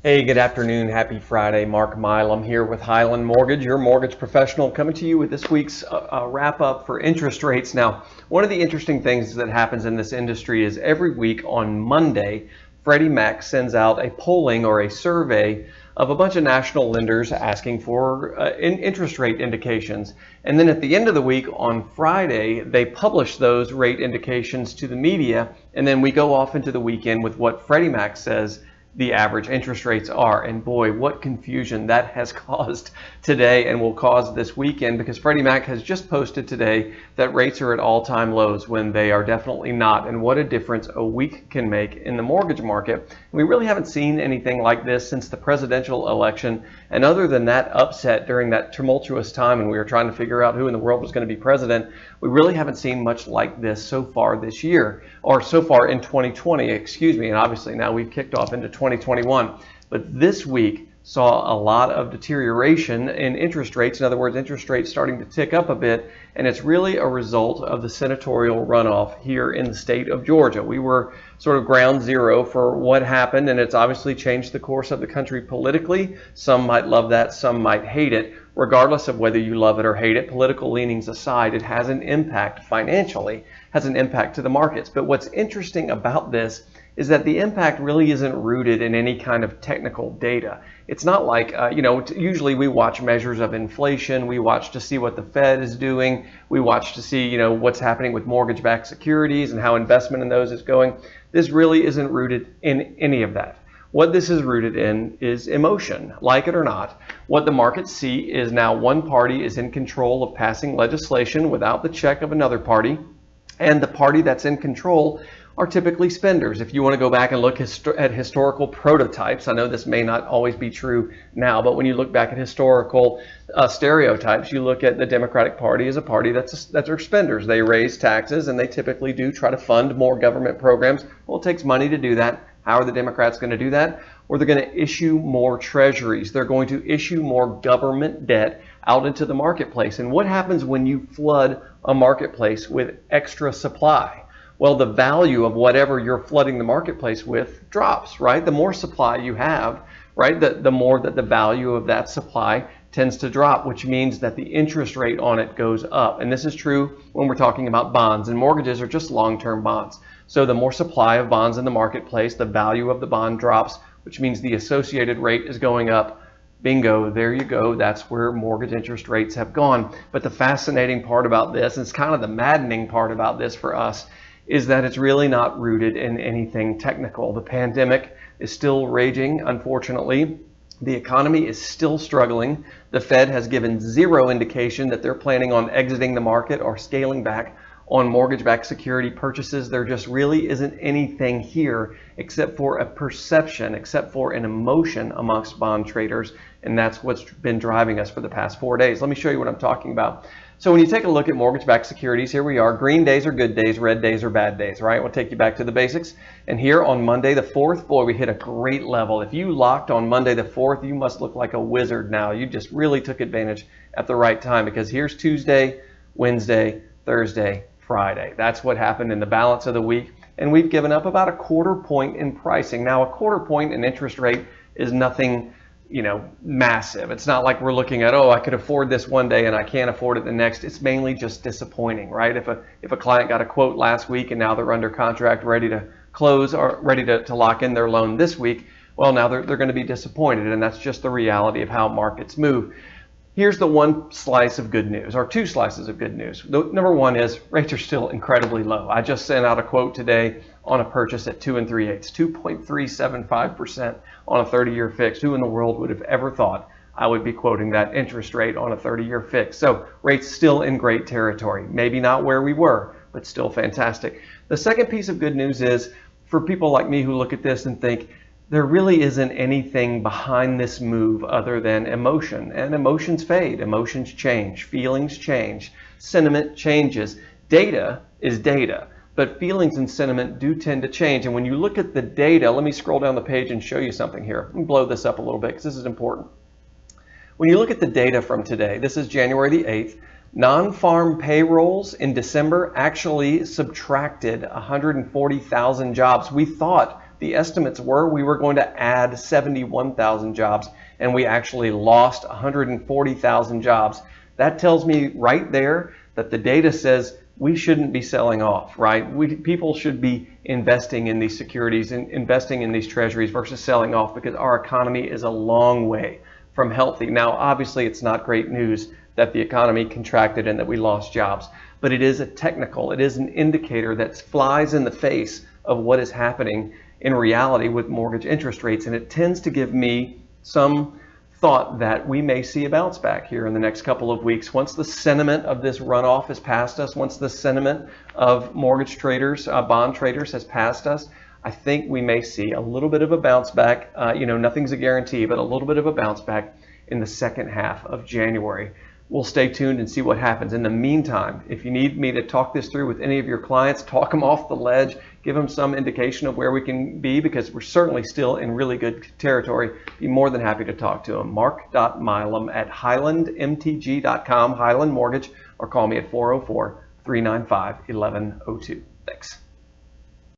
Hey, good afternoon. Happy Friday. Mark Milam here with Highland Mortgage, your mortgage professional, coming to you with this week's wrap up for interest rates. Now, one of the interesting things that happens in this industry is every week on Monday, Freddie Mac sends out a polling or a survey of a bunch of national lenders asking for interest rate indications. And then at the end of the week on Friday, they publish those rate indications to the media. And then we go off into the weekend with what Freddie Mac says the average interest rates are. And boy, what confusion that has caused today and will cause this weekend, because Freddie Mac has just posted today that rates are at all-time lows when they are definitely not. And what a difference a week can make in the mortgage market. We really haven't seen anything like this since the presidential election. And other than that upset during that tumultuous time when we were trying to figure out who in the world was going to be president, we really haven't seen much like this so far this year, or so far in 2020, excuse me. And obviously now we've kicked off into 2021. But this week saw a lot of deterioration in interest rates. In other words, interest rates starting to tick up a bit. And it's really a result of the senatorial runoff here in the state of Georgia. We were sort of ground zero for what happened, and it's obviously changed the course of the country politically. Some might love that, some might hate it. Regardless of whether you love it or hate it, political leanings aside, it has an impact financially, has an impact to the markets. But what's interesting about this is that the impact really isn't rooted in any kind of technical data. It's not like, usually we watch measures of inflation, we watch to see what the Fed is doing, we watch to see, what's happening with mortgage-backed securities and how investment in those is going. This really isn't rooted in any of that. What this is rooted in is emotion, like it or not. What the markets see is now one party is in control of passing legislation without the check of another party, and the party that's in control are typically spenders. If you want to go back and look at historical prototypes, I know this may not always be true now, but when you look back at historical stereotypes, you look at the Democratic Party as a party that are spenders. They raise taxes and they typically do try to fund more government programs. Well, it takes money to do that. How are the Democrats going to do that? Or they're going to issue more treasuries. They're going to issue more government debt out into the marketplace. And what happens when you flood a marketplace with extra supply? Well, the value of whatever you're flooding the marketplace with drops, right? The more supply you have, right, the more that the value of that supply tends to drop, which means that the interest rate on it goes up. And this is true when we're talking about bonds, and mortgages are just long-term bonds. So the more supply of bonds in the marketplace, the value of the bond drops, which means the associated rate is going up. Bingo, there you go. That's where mortgage interest rates have gone. But the fascinating part about this, and it's kind of the maddening part about this for us, is that it's really not rooted in anything technical. The pandemic is still raging, unfortunately. The economy is still struggling. The Fed has given zero indication that they're planning on exiting the market or scaling back on mortgage-backed security purchases. There just really isn't anything here except for a perception, except for an emotion amongst bond traders, and that's what's been driving us for the past 4 days. Let me show you what I'm talking about. So when you take a look at mortgage-backed securities, here we are. Green days are good days, red days are bad days, right? We'll take you back to the basics. And here on Monday the 4th, boy, we hit a great level. If you locked on Monday the 4th, you must look like a wizard now. You just really took advantage at the right time, because here's Tuesday, Wednesday, Thursday, Friday. That's what happened in the balance of the week. And we've given up about a 1/4 point in pricing. Now, a 1/4 point in interest rate is nothing massive. It's not like we're looking at, oh, I could afford this one day and I can't afford it the next. It's mainly just disappointing, right? If a client got a quote last week and now they're under contract, ready to close or ready to lock in their loan this week, well, now they're going to be disappointed, and that's just the reality of how markets move. Here's the one slice of good news, or two slices of good news. Number one is rates are still incredibly low. I just sent out a quote today on a purchase at 2 3/8, 2.375% on a 30-year fix. Who in the world would have ever thought I would be quoting that interest rate on a 30-year fix? So rates still in great territory. Maybe not where we were, but still fantastic. The second piece of good news is for people like me who look at this and think, there really isn't anything behind this move other than emotion. And emotions fade, emotions change, feelings change, sentiment changes. Data is data, but feelings and sentiment do tend to change. And when you look at the data, let me scroll down the page and show you something here. Let me blow this up a little bit because this is important. When you look at the data from today, this is January the 8th, non-farm payrolls in December actually subtracted 140,000 jobs. We thought the estimates were we were going to add 71,000 jobs, and we actually lost 140,000 jobs. That tells me right there that the data says we shouldn't be selling off, right? People should be investing in these securities and investing in these treasuries versus selling off, because our economy is a long way from healthy. Now, obviously, it's not great news that the economy contracted and that we lost jobs, but it is it is an indicator that flies in the face of what is happening in reality with mortgage interest rates. And it tends to give me some thought that we may see a bounce back here in the next couple of weeks. Once the sentiment of this runoff is past us, once the sentiment of mortgage traders, bond traders has passed us, I think we may see a little bit of a bounce back. Nothing's a guarantee, but a little bit of a bounce back in the second half of January. We'll stay tuned and see what happens. In the meantime, if you need me to talk this through with any of your clients, talk them off the ledge, give them some indication of where we can be, because we're certainly still in really good territory, be more than happy to talk to them. Mark.Milam@highlandmtg.com, Highland Mortgage, or call me at 404-395-1102. Thanks.